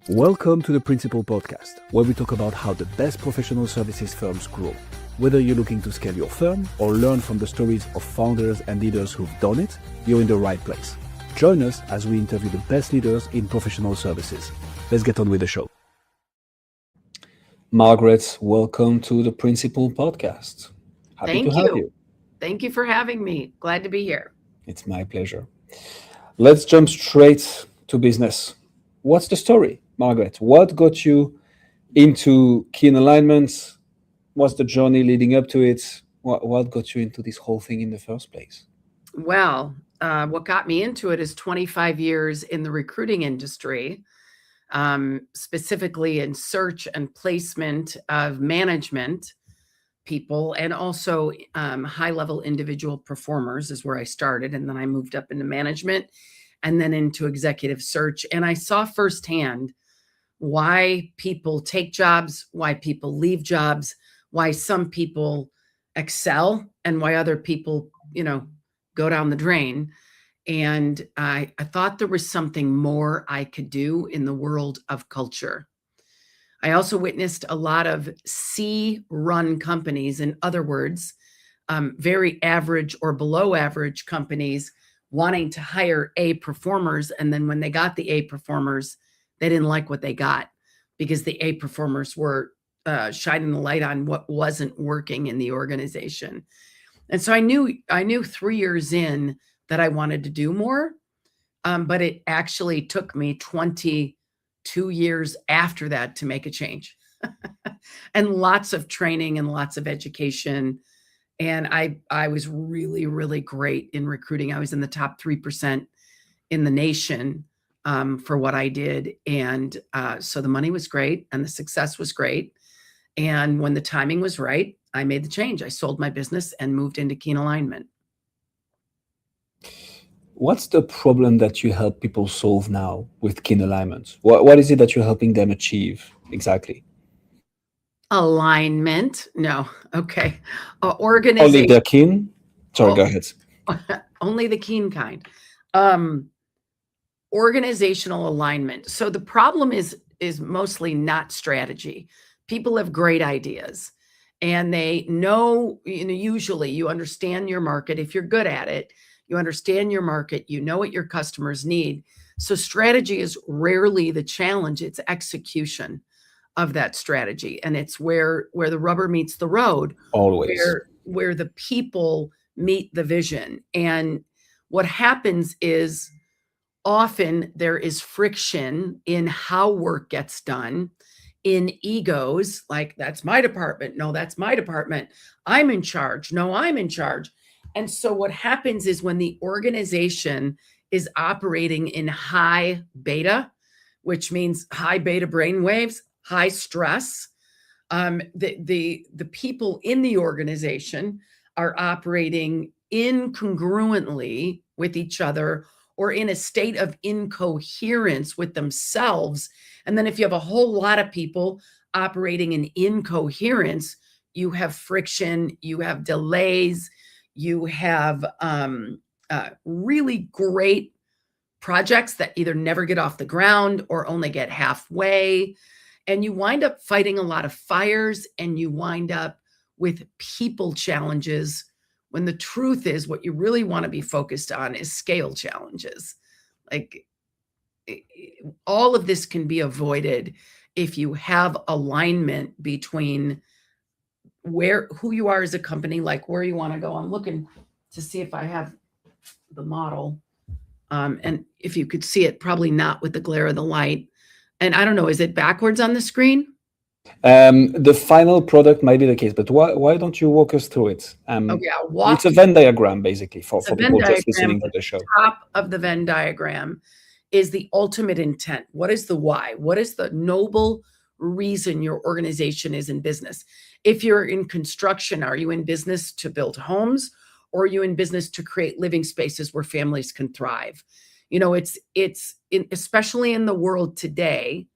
Welcome to the Principal Podcast, where we talk about how the best professional services firms grow. Whether you're looking to scale your firm or learn from the stories of founders and leaders who've done it, you're in the right place. Join us as we interview the best leaders in professional services. Let's get on with the show. Margaret, welcome to the Principal Podcast. Happy to have you. Thank you for having me. Glad to be here. It's my pleasure. Let's jump straight to business. What's the story, Margaret? What got you into KeenAlignment? What's the journey leading up to it? What got you into this whole thing in the first place? Well, what got me into it is 25 years in the recruiting industry, specifically in search and placement of management people, and also high-level individual performers is where I started. And then I moved up into management and then into executive search. And I saw firsthand why people take jobs, why people leave jobs, why some people excel and why other people, go down the drain. And I thought there was something more I could do in the world of culture. I also witnessed a lot of C-run companies, in other words, very average or below average companies wanting to hire A performers. And then when they got the A performers, they didn't like what they got because the A performers were shining the light on what wasn't working in the organization. And so I knew 3 years in that I wanted to do more, but it actually took me 22 years after that to make a change and lots of training and lots of education. And I was really, really great in recruiting. I was in the top 3% in the nation for what I did. And so the money was great and the success was great. And when the timing was right, I made the change. I sold my business and moved into KeenAlignment. What's the problem that you help people solve now with KeenAlignment? What is it that you're helping them achieve exactly? Alignment. No. Okay. Organization. Only the keen? Sorry, go ahead. Only the keen kind. Organizational alignment. So the problem is mostly not strategy. People have great ideas and they know, usually you understand your market. If you're good at it, you understand your market, you know what your customers need. So strategy is rarely the challenge. It's execution of that strategy. And it's where the rubber meets the road. Always. Where the people meet the vision. And what happens is often there is friction in how work gets done, in egos, like that's my department. No, that's my department. I'm in charge. No, I'm in charge. And so what happens is when the organization is operating in high beta, which means high beta brain waves, high stress, the people in the organization are operating incongruently with each other or in a state of incoherence with themselves. And then if you have a whole lot of people operating in incoherence, you have friction, you have delays, you have really great projects that either never get off the ground or only get halfway. And you wind up fighting a lot of fires and you wind up with people challenges when the truth is what you really want to be focused on is scale challenges. Like all of this can be avoided if you have alignment between who you are as a company, like where you want to go. I'm looking to see if I have the model. And if you could see it, probably not with the glare of the light. And I don't know, is it backwards on the screen? The final product might be the case, but why don't you walk us through it? It's a Venn diagram, basically, for people just listening to the show. The top of the Venn diagram is the ultimate intent. What is the why? What is the noble reason your organization is in business? If you're in construction, are you in business to build homes, or are you in business to create living spaces where families can thrive? Especially in the world today,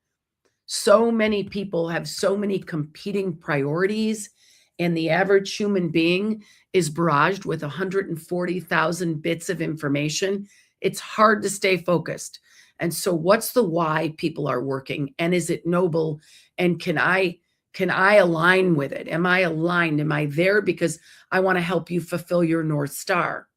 so many people have so many competing priorities, and the average human being is barraged with 140,000 bits of information. It's hard to stay focused. And so what's the why people are working, and is it noble, and can I align with it? Am I aligned? Am I there because I want to help you fulfill your North Star?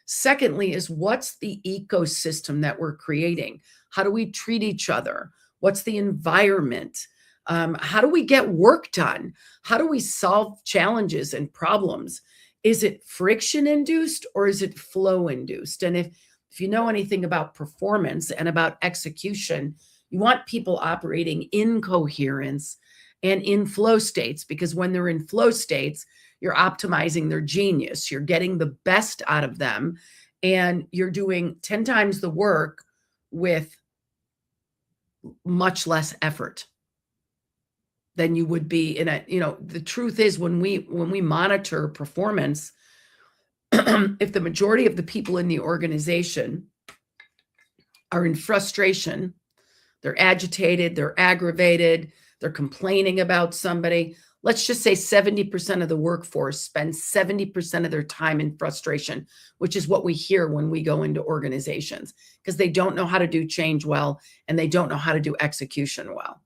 Secondly is, what's the ecosystem that we're creating? How do we treat each other? What's the environment? How do we get work done? How do we solve challenges and problems? Is it friction induced or is it flow induced? And if you know anything about performance and about execution, you want people operating in coherence and in flow states, because when they're in flow states, you're optimizing their genius, you're getting the best out of them, and you're doing 10 times the work with much less effort than you would be in a, the truth is, when we monitor performance, if the majority of the people in the organization are in frustration, they're agitated, they're aggravated, they're complaining about somebody, let's just say 70% of the workforce spends 70% of their time in frustration, which is what we hear when we go into organizations, because they don't know how to do change well and they don't know how to do execution well.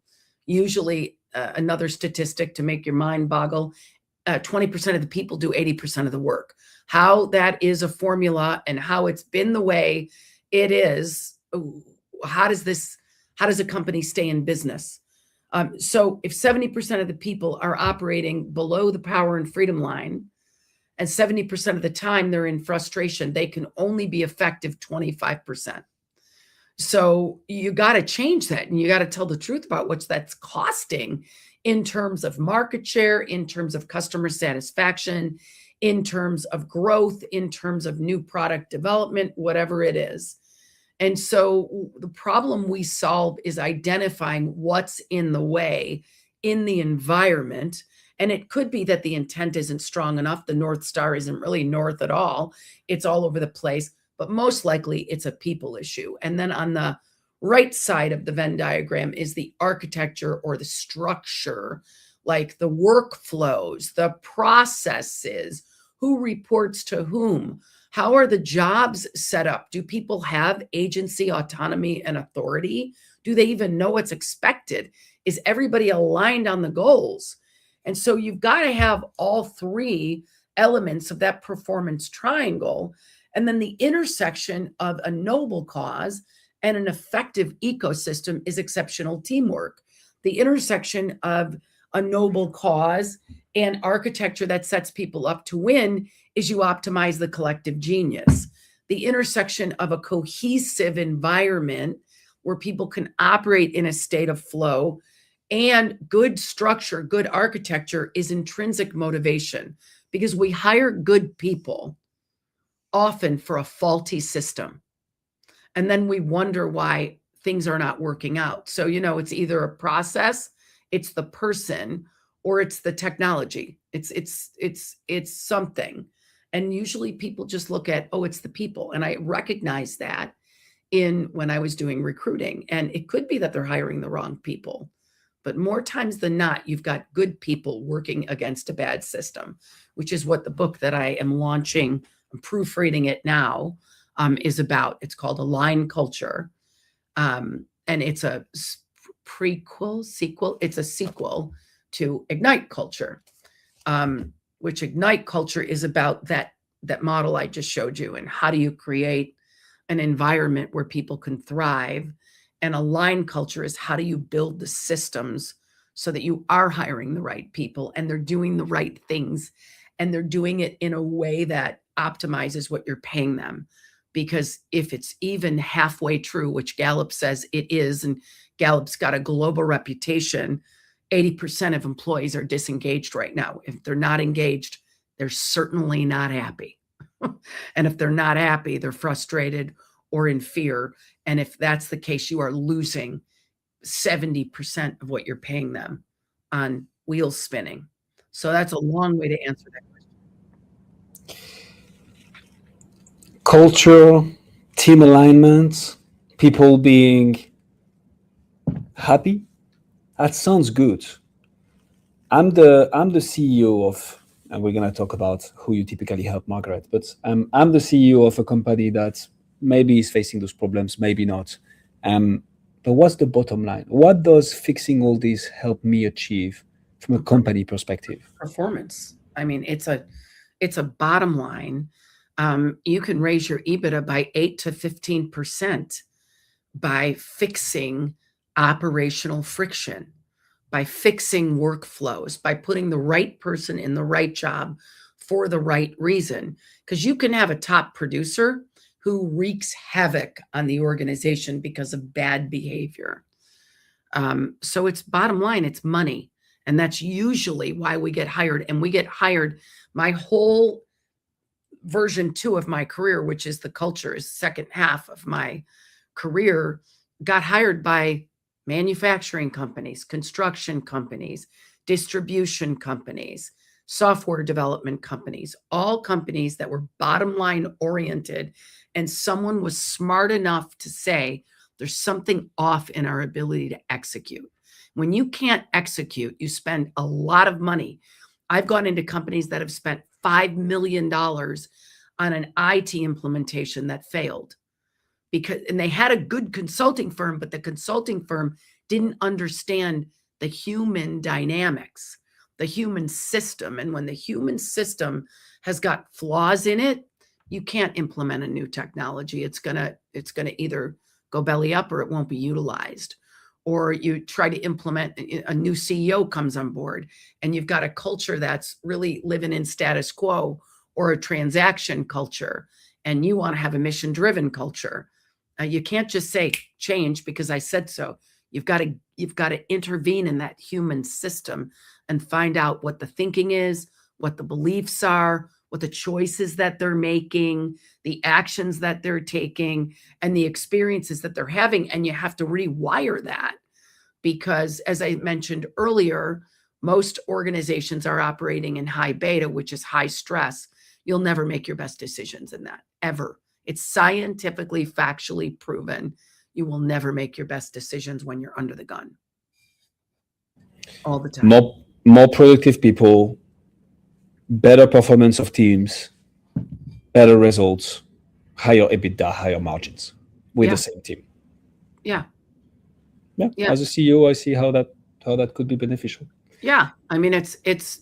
Usually, another statistic to make your mind boggle, 20% of the people do 80% of the work. How that is a formula and how it's been the way it is, how does a company stay in business? So if 70% of the people are operating below the power and freedom line, and 70% of the time they're in frustration, they can only be effective 25%. So you got to change that, and you got to tell the truth about what that's costing in terms of market share, in terms of customer satisfaction, in terms of growth, in terms of new product development, whatever it is. And so the problem we solve is identifying what's in the way in the environment. And it could be that the intent isn't strong enough. The North Star isn't really north at all. It's all over the place, but most likely it's a people issue. And then on the right side of the Venn diagram is the architecture or the structure, like the workflows, the processes, who reports to whom. How are the jobs set up? Do people have agency, autonomy, and authority? Do they even know what's expected? Is everybody aligned on the goals? And so you've got to have all three elements of that performance triangle. And then the intersection of a noble cause and an effective ecosystem is exceptional teamwork. The intersection of a noble cause and architecture that sets people up to win is you optimize the collective genius. The intersection of a cohesive environment where people can operate in a state of flow and good structure, good architecture is intrinsic motivation, because we hire good people often for a faulty system. And then we wonder why things are not working out. So, it's either a process, it's the person, or it's the technology. It's something. And usually people just look at, it's the people. And I recognize that when I was doing recruiting. And it could be that they're hiring the wrong people. But more times than not, you've got good people working against a bad system, which is what the book that I am launching, I'm proofreading it now, is about. It's called Align Culture. And it's a sequel. It's a sequel to Ignite Culture, which Ignite Culture is about that model I just showed you, and how do you create an environment where people can thrive. And Align Culture is how do you build the systems so that you are hiring the right people and they're doing the right things and they're doing it in a way that optimizes what you're paying them. Because if it's even halfway true, which Gallup says it is, and Gallup's got a global reputation, 80% of employees are disengaged right now. If they're not engaged, they're certainly not happy. And if they're not happy, they're frustrated or in fear. And if that's the case, you are losing 70% of what you're paying them on wheels spinning. So that's a long way to answer that question. Culture, team alignment, people being happy. That sounds good. I'm the CEO of, and we're gonna talk about who you typically help, Margaret. But I'm the CEO of a company that maybe is facing those problems, maybe not. But what's the bottom line? What does fixing all this help me achieve from a company perspective? Performance. I mean, it's a bottom line. You can raise your EBITDA by 8 to 15% by fixing operational friction, by fixing workflows, by putting the right person in the right job for the right reason. Because you can have a top producer who wreaks havoc on the organization because of bad behavior. So it's bottom line, it's money. And that's usually why we get hired. And we get hired. My whole version 2 of my career, which is the culture, is second half of my career, got hired by manufacturing companies, construction companies, distribution companies, software development companies, all companies that were bottom line oriented. And someone was smart enough to say, there's something off in our ability to execute. When you can't execute, you spend a lot of money. I've gone into companies that have spent $5 million on an IT implementation that failed and they had a good consulting firm, but the consulting firm didn't understand the human dynamics, the human system. And when the human system has got flaws in it, you can't implement a new technology. It's gonna either go belly up or it won't be utilized. Or you try to implement, a new CEO comes on board and you've got a culture that's really living in status quo or a transaction culture, and you want to have a mission-driven culture. You can't just say change because I said so. You've got to intervene in that human system and find out what the thinking is, what the beliefs are, what the choices that they're making, the actions that they're taking, and the experiences that they're having. And you have to rewire that because, as I mentioned earlier, most organizations are operating in high beta, which is high stress. You'll never make your best decisions in that, ever. It's scientifically, factually proven. You will never make your best decisions when you're under the gun. All the time. More productive people, better performance of teams, better results, higher EBITDA, higher margins with the same team. Yeah. As a CEO, I see how that could be beneficial. Yeah. I mean,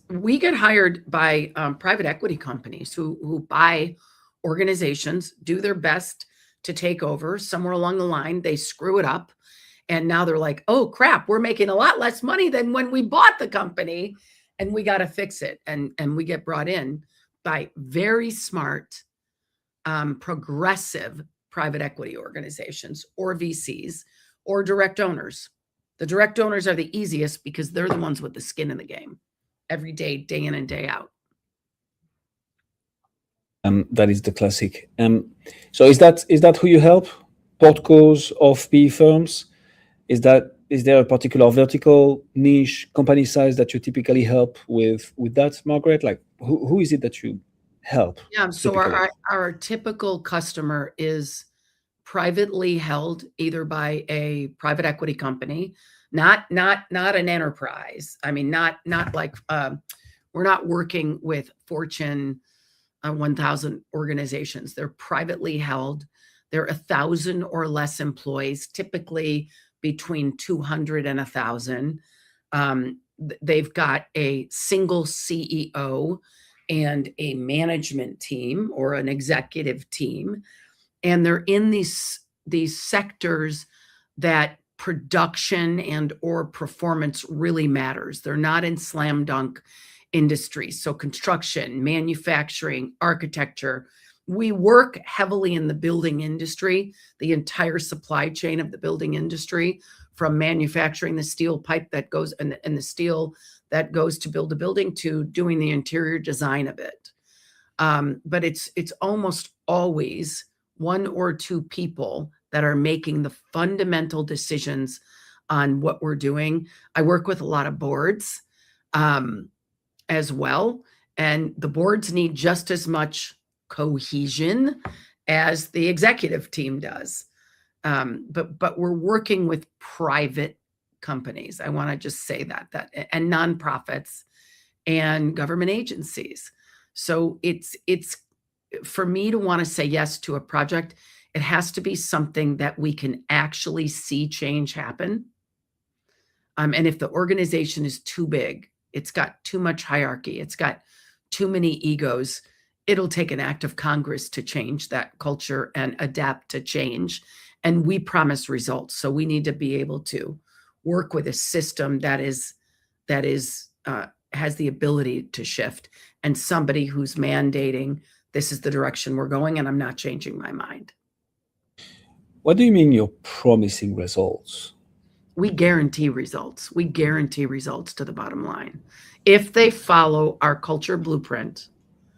we get hired by private equity companies who buy organizations, do their best to take over. Somewhere along the line, they screw it up. And now they're like, oh, crap, we're making a lot less money than when we bought the company and we got to fix it. And we get brought in by very smart, progressive private equity organizations or VCs or direct owners. The direct owners are the easiest because they're the ones with the skin in the game every day, day in and day out. That is the classic. So is that who you help? Portcos of PE firms? Is there a particular vertical niche company size that you typically help with that, Margaret? Like who is it that you help? Yeah. So our typical customer is privately held either by a private equity company, not an enterprise. I mean, not like we're not working with Fortune 1,000 organizations. They're privately held. They're 1,000 or less employees, typically between 200 and 1,000. They've got a single CEO and a management team or an executive team. And they're in these sectors that production and or performance really matters. They're not in slam dunk industries. So construction, manufacturing, architecture. We work heavily in the building industry, the entire supply chain of the building industry, from manufacturing the steel pipe that goes and the steel that goes to build a building to doing the interior design of it. But it's almost always one or two people that are making the fundamental decisions on what we're doing. I work with a lot of boards as well, and the boards need just as much cohesion as the executive team does. But we're working with private companies. I want to just say that and nonprofits and government agencies. So it's for me to want to say yes to a project, It has to be something that we can actually see change happen. And if the organization is too big, it's got too much hierarchy, it's got too many egos, it'll take an act of Congress to change that culture and adapt to change. And we promise results. So we need to be able to work with a system that has the ability to shift, and somebody who's mandating this is the direction we're going and I'm not changing my mind. What do you mean you're promising results? We guarantee results. We guarantee results to the bottom line. If they follow our culture blueprint,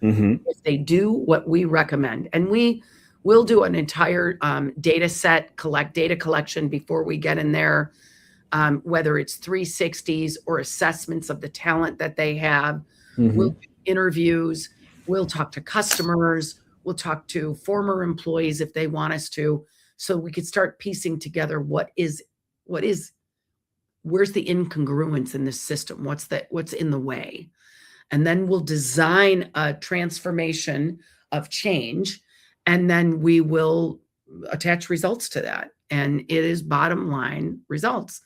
if they do what we recommend, and we will do an entire data set, data collection before we get in there, whether it's 360s or assessments of the talent that they have. We'll do interviews, we'll talk to customers, we'll talk to former employees if they want us to, so we could start piecing together where's the incongruence in this system? What's in the way? And then we'll design a transformation of change, and then we will attach results to that. And it is bottom line results.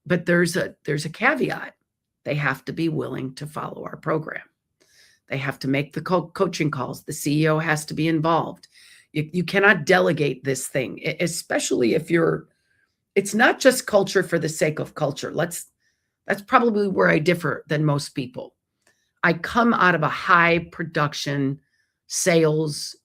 But there's a caveat. They have to be willing to follow our program. They have to make the coaching calls. The CEO has to be involved. You cannot delegate this thing, especially if it's not just culture for the sake of culture. That's probably where I differ than most people. I come out of a high production sales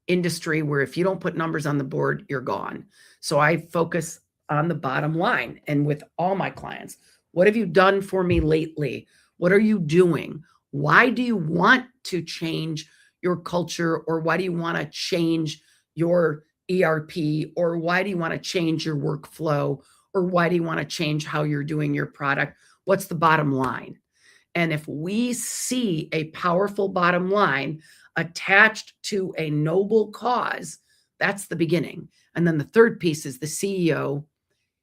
industry where if you don't put numbers on the board, you're gone. So I focus on the bottom line. And with all my clients, what have you done for me lately? What are you doing? Why do you want to change your culture? Or why do you want to change your ERP? Or why do you want to change your workflow? Or why do you want to change how you're doing your product? What's the bottom line? And if we see a powerful bottom line attached to a noble cause, that's the beginning. And then the third piece is the CEO,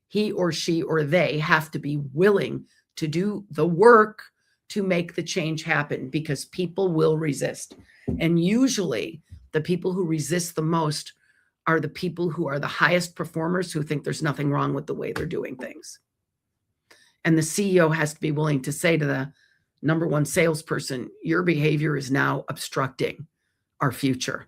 he or she or they have to be willing to do the work to make the change happen, because people will resist. And usually the people who resist the most are the people who are the highest performers, who think there's nothing wrong with the way they're doing things. And the CEO has to be willing to say to the number one salesperson, your behavior is now obstructing our future.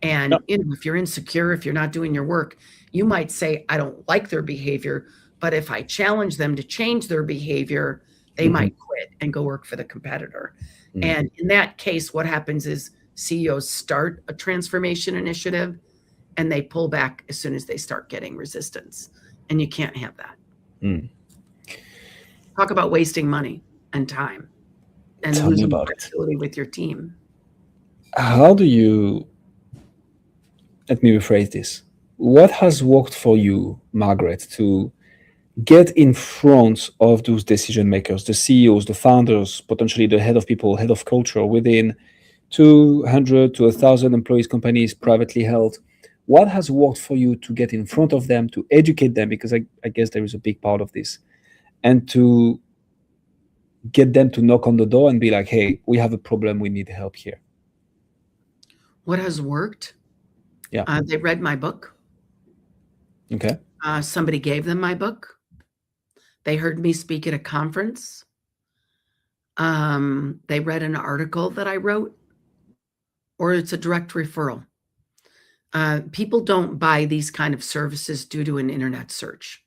And if you're insecure, if you're not doing your work, you might say, I don't like their behavior, but if I challenge them to change their behavior, they might quit and go work for the competitor. And in that case, what happens is CEOs start a transformation initiative and they pull back as soon as they start getting resistance. And you can't have that. Talk about wasting money and time and losing credibility with your team. How do you, let me rephrase this. What has worked for you, Margaret, to get in front of those decision makers, the CEOs, the founders, potentially the head of people, head of culture within 200 to 1,000 employees companies, privately held? What has worked for you to get in front of them, to educate them? Because I guess there is a big part of this. And to get them to knock on the door and be like, hey, we have a problem, we need help here. What has worked? Yeah. They read my book. Okay. Somebody gave them my book. They heard me speak at a conference. They read an article that I wrote, or it's a direct referral. People don't buy these kind of services due to an internet search.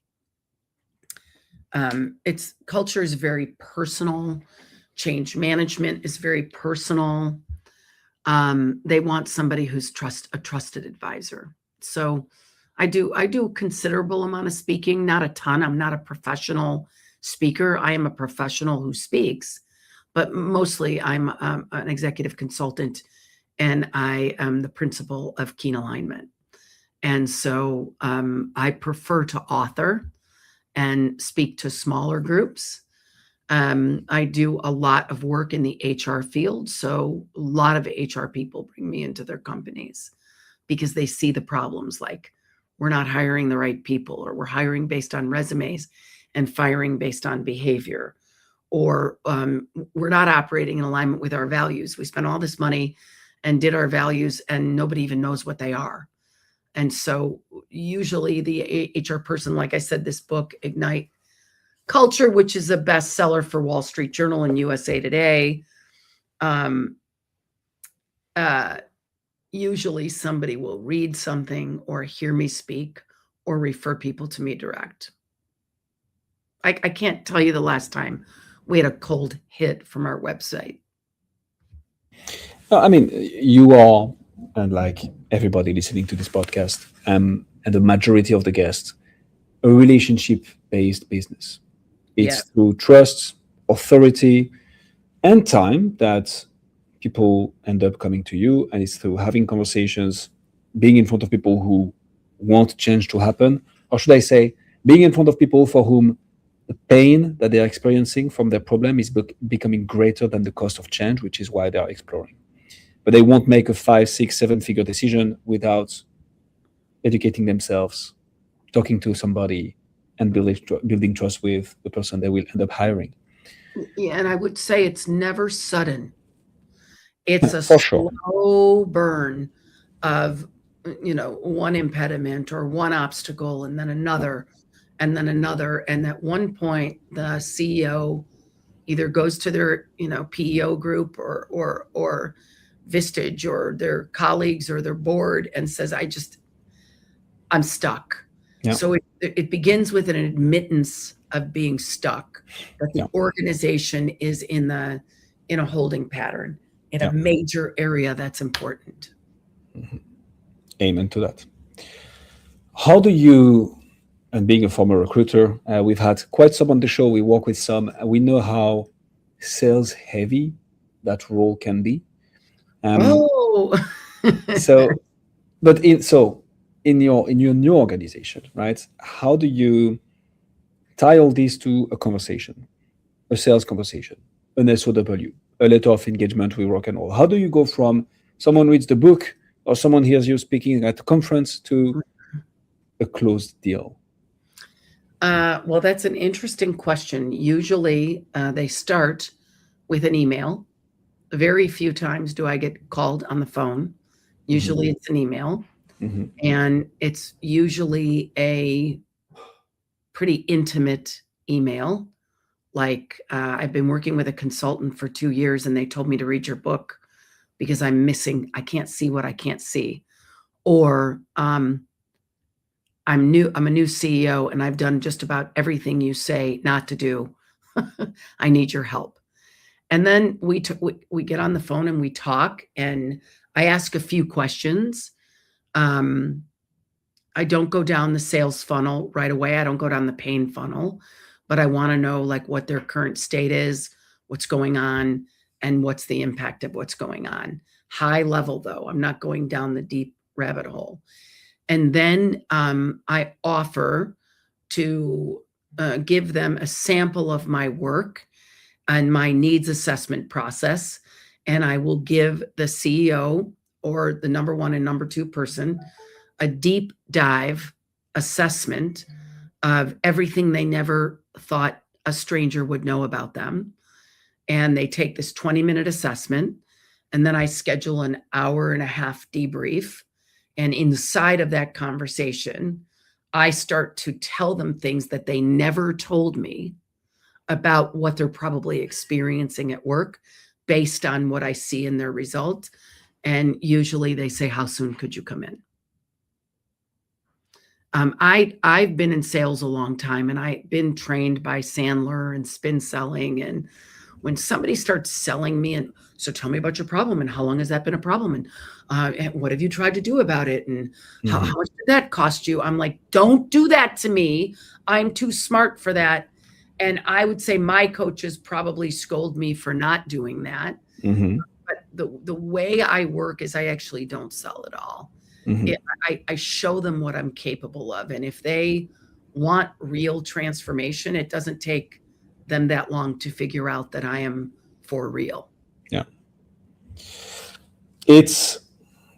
Culture is very personal. Change management is very personal. They want somebody who's a trusted advisor. So I do a considerable amount of speaking, not a ton. I'm not a professional speaker. I am a professional who speaks, but mostly I'm an executive consultant, and I am the principal of KeenAlignment. And so I prefer to author and speak to smaller groups. I do a lot of work in the HR field. So a lot of HR people bring me into their companies because they see the problems, like we're not hiring the right people, or we're hiring based on resumes and firing based on behavior, or we're not operating in alignment with our values. We spent all this money and did our values and nobody even knows what they are. And so usually the HR person, like I said, this book, Ignite Culture, which is a bestseller for Wall Street Journal and USA Today, usually somebody will read something or hear me speak or refer people to me direct. I can't tell you the last time we had a cold hit from our website. I mean, you are, and like everybody listening to this podcast, and the majority of the guests, a relationship-based business. It's through trust, authority, and time that people end up coming to you, and it's through having conversations, being in front of people who want change to happen, or should I say, being in front of people for whom the pain that they're experiencing from their problem is becoming greater than the cost of change, which is why they're exploring. But they won't make a 5, 6, 7-figure decision without educating themselves, talking to somebody, and building trust with the person they will end up hiring. Yeah, and I would say it's never sudden. It's a For sure. slow burn of, one impediment or one obstacle, and then another, and then another. And at one point, the CEO either goes to their, PEO group or Vistage or their colleagues or their board and says, I'm stuck. Yeah. So it begins with an admittance of being stuck, that the organization is in a holding pattern in a major area that's important. Mm-hmm. Amen to that. How do you, and being a former recruiter, we've had quite some on the show, we work with some, and we know how sales heavy that role can be. So in your new organization, right? How do you tie all these to a conversation, a sales conversation, an SOW, a letter of engagement with rock and roll? How do you go from someone reads the book or someone hears you speaking at a conference to a closed deal? Well, that's an interesting question. Usually they start with an email. Very few times do I get called on the phone. Usually it's an email. Mm-hmm. And it's usually a pretty intimate email. Like I've been working with a consultant for 2 years and they told me to read your book because I can't see what I can't see. Or I'm a new CEO and I've done just about everything you say not to do. I need your help. And then we get on the phone and we talk and I ask a few questions. I don't go down the sales funnel right away. I don't go down the pain funnel, but I want to know like what their current state is, what's going on, and what's the impact of what's going on. High level though, I'm not going down the deep rabbit hole. And then I offer to give them a sample of my work and my needs assessment process. And I will give the CEO or the number 1 and number 2 person a deep dive assessment of everything they never thought a stranger would know about them. And they take this 20-minute assessment, and then I schedule an hour-and-a-half debrief. And inside of that conversation, I start to tell them things that they never told me about what they're probably experiencing at work based on what I see in their result. And usually they say, how soon could you come in? I've been in sales a long time, and I've been trained by Sandler and spin selling. And when somebody starts selling me, and so tell me about your problem, and how long has that been a problem, and what have you tried to do about it, and how much did that cost you? I'm like, don't do that to me. I'm too smart for that. And I would say my coaches probably scold me for not doing that. Mm-hmm. But the way I work is I actually don't sell at all. Mm-hmm. I show them what I'm capable of. And if they want real transformation, it doesn't take them that long to figure out that I am for real. Yeah.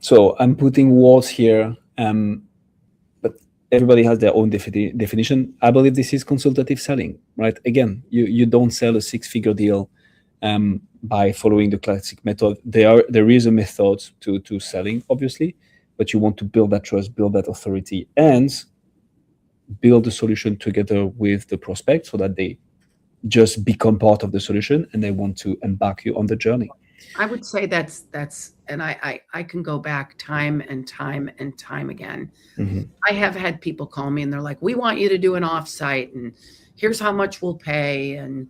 So I'm putting words here, but everybody has their own definition. I believe this is consultative selling, right? Again, you don't sell a 6-figure deal by following the classic method. There is a method to selling, obviously, but you want to build that trust, build that authority, and build a solution together with the prospect so that they just become part of the solution and they want to embark you on the journey. I would say that's, and I can go back time and time and time again. I have had people call me and they're like, we want you to do an offsite and here's how much we'll pay. And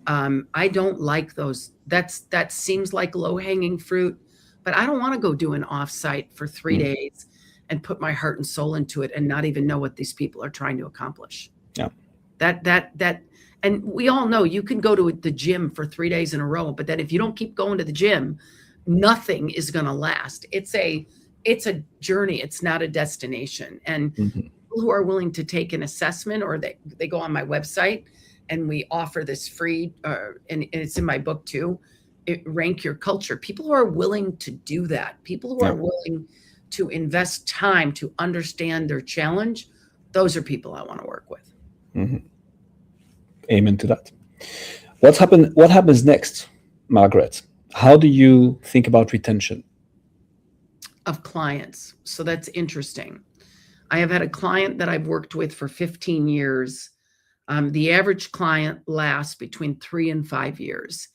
I don't like those. That seems like low hanging fruit, but I don't want to go do an offsite for 3 days and put my heart and soul into it and not even know what these people are trying to accomplish. Yeah. And we all know you can go to the gym for 3 days in a row, but then if you don't keep going to the gym, nothing is going to last. It's a journey. It's not a destination. And people who are willing to take an assessment, or they go on my website and we offer this free, and it's in my book too, Rank Your Culture. People who are willing to do that, people who are willing to invest time to understand their challenge, those are people I want to work with. Amen to that. What happens next, Margaret? How do you think about retention of clients? So that's interesting. I have had a client that I've worked with for 15 years. The average client lasts between 3 and 5 years.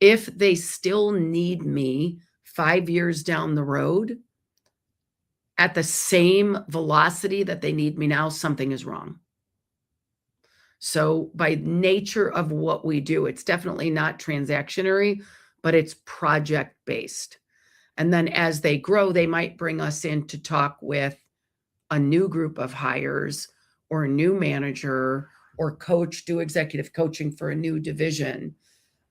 If they still need me 5 years down the road at the same velocity that they need me now, something is wrong. So by nature of what we do, it's definitely not transactionary, but it's project based. And then as they grow, they might bring us in to talk with a new group of hires or a new manager or do executive coaching for a new division.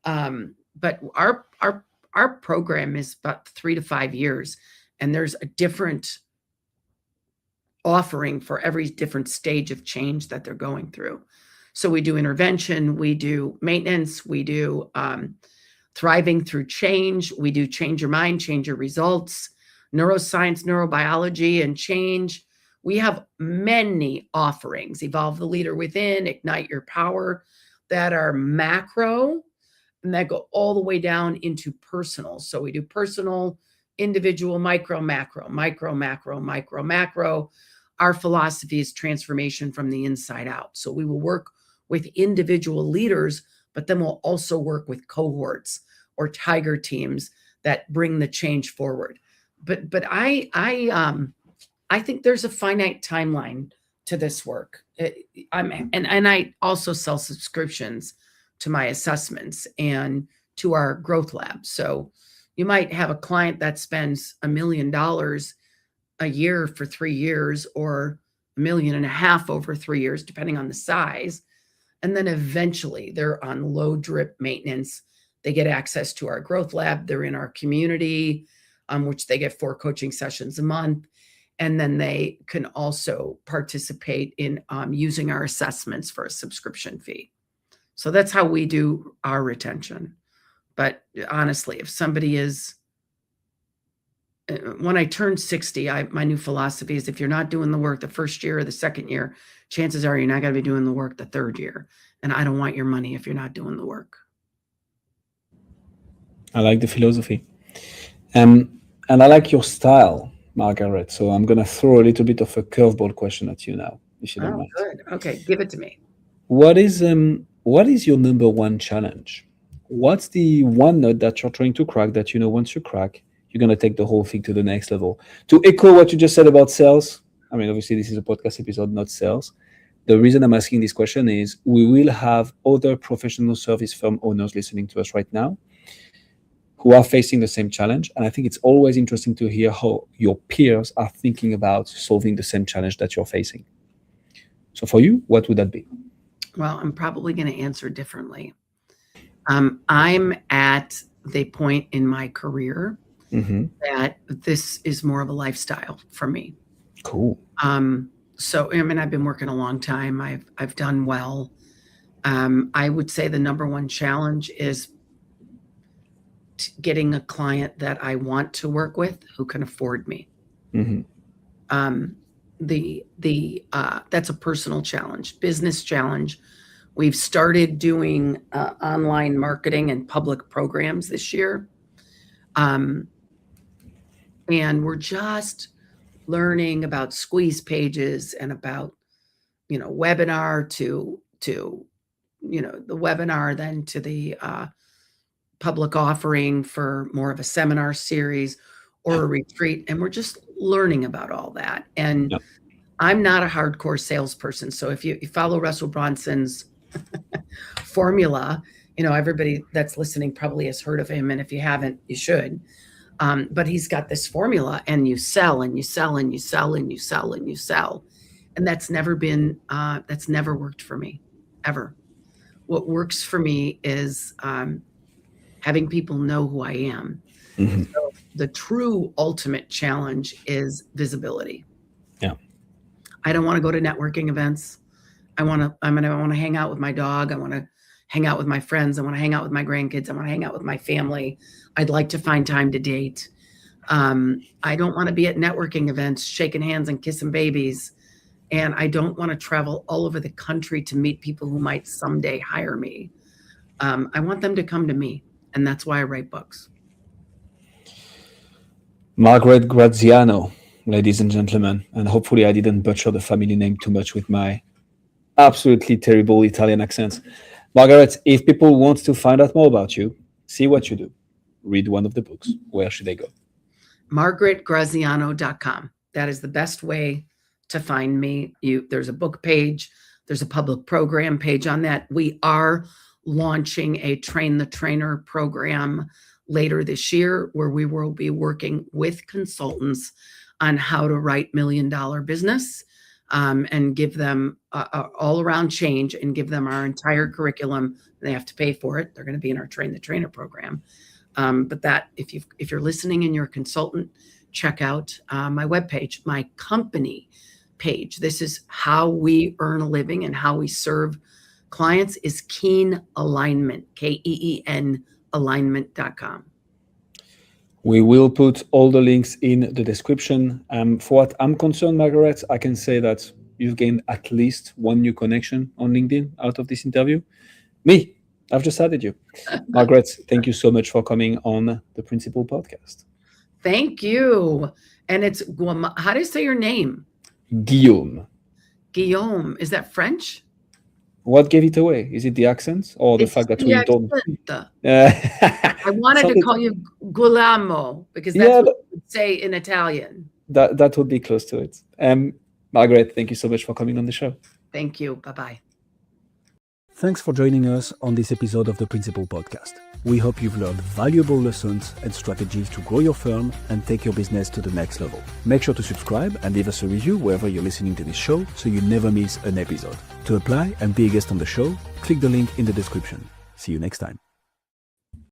But our program is about 3 to 5 years, and there's a different offering for every different stage of change that they're going through. So we do intervention, we do maintenance, we do thriving through change, we do change your mind, change your results, neuroscience, neurobiology, and change. We have many offerings, Evolve the Leader Within, Ignite Your Power, that are macro and that go all the way down into personal. So we do personal, individual, micro, macro, micro, macro, micro, macro. Our philosophy is transformation from the inside out. So we will work with individual leaders, but then we'll also work with cohorts or tiger teams that bring the change forward. But I think there's a finite timeline to this work. And I also sell subscriptions to my assessments and to our growth lab. So you might have a client that spends $1 million a year for 3 years, or $1.5 million over 3 years, depending on the size. And then eventually they're on low drip maintenance. They get access to our growth lab. They're in our community, which they get 4 coaching sessions a month. And then they can also participate in using our assessments for a subscription fee. So that's how we do our retention. But honestly, if somebody is, when I turned 60, my new philosophy is if you're not doing the work the first year or the second year, chances are you're not going to be doing the work the third year. And I don't want your money if you're not doing the work. I like the philosophy. And I like your style, Margaret. So I'm going to throw a little bit of a curveball question at you now, if you don't mind. Good. Okay, give it to me. What is your number one challenge? What's the one nut that you're trying to crack that, once you crack, you're going to take the whole thing to the next level? To echo what you just said about sales, I mean, obviously this is a podcast episode, not sales. The reason I'm asking this question is we will have other professional service firm owners listening to us right now who are facing the same challenge. And I think it's always interesting to hear how your peers are thinking about solving the same challenge that you're facing. So for you, what would that be? Well, I'm probably going to answer differently. I'm at the point in my career that this is more of a lifestyle for me. Cool. So, I mean, I've been working a long time. I've done well. I would say the number one challenge is getting a client that I want to work with who can afford me. That's a personal challenge, business challenge. We've started doing online marketing and public programs this year. And we're just learning about squeeze pages and about, webinar to the webinar, then to the public offering for more of a seminar series or a retreat. And we're just learning about all that. And Yep. I'm not a hardcore salesperson. So if you follow Russell Bronson's formula, everybody that's listening probably has heard of him. And if you haven't, you should. But he's got this formula, and you sell and you sell and you sell and you sell and you sell. And that's never worked for me, ever. What works for me is having people know who I am. Mm-hmm. So the true ultimate challenge is visibility. Yeah. I don't want to go to networking events. I want to hang out with my dog. I want to hang out with my friends. I want to hang out with my grandkids. I want to hang out with my family. I'd like to find time to date. I don't want to be at networking events, shaking hands and kissing babies. And I don't want to travel all over the country to meet people who might someday hire me. I want them to come to me. And that's why I write books. Margaret Graziano, ladies and gentlemen, and hopefully I didn't butcher the family name too much with my absolutely terrible Italian accent. Margaret, if people want to find out more about you, see what you do, read one of the books, where should they go? MargaretGraziano.com. That is the best way to find me. There's a book page. There's a public program page on that. We are launching a Train the Trainer program later this year, where we will be working with consultants on how to write $1 million business and give them all around change, and give them our entire curriculum. They have to pay for it. They're going to be in our Train the Trainer program. But that, if you're listening and you're a consultant, check out my webpage, my company page. This is how we earn a living and how we serve clients, is KeenAlignment, KEEN alignment.com. We will put all the links in the description. For what I'm concerned, Margaret, I can say that you've gained at least one new connection on LinkedIn out of this interview. Me, I've just added you. Margaret, thank you so much for coming on the Principal Podcast. Thank you. And it's, how do you say your name? Guillaume. Guillaume. Is that French? What gave it away? Is it the accent or the fact that we don't? I wanted to call you Guglielmo because that's what you would say in Italian. That would be close to it. Margaret, thank you so much for coming on the show. Thank you. Bye-bye. Thanks for joining us on this episode of the Principal Podcast. We hope you've learned valuable lessons and strategies to grow your firm and take your business to the next level. Make sure to subscribe and leave us a review wherever you're listening to this show so you never miss an episode. To apply and be a guest on the show, click the link in the description. See you next time.